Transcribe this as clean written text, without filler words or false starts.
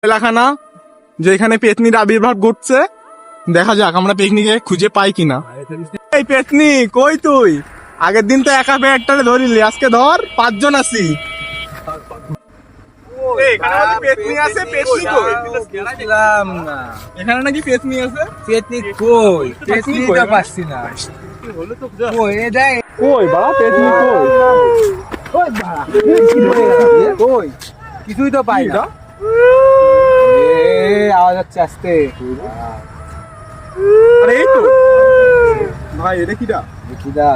এলাকানা যেখানে পেতনির আবির্ভাব ঘটছে। দেখা যাক আমরা পেতনিকে খুঁজে পাই কিনা। এই পেতনি কই তুই? আগের দিন তো একা পেয়ে একটারে ধরিলি, আজকে ধর 5 জন আছি। এখানে নাকি পেতনি আছে, পেতনি কই? এখানে নাকি পেতনি আছে, পেতনি কই? পেতনিটা পাচ্ছি না। কই এ দেখ, কই বা পেতনি কই? কই বা কই? কিছুই তো পাই না। আওয়াজ হচ্ছে আসতে। আরে এই তো ভাই, এটা কিটা? দেখিদা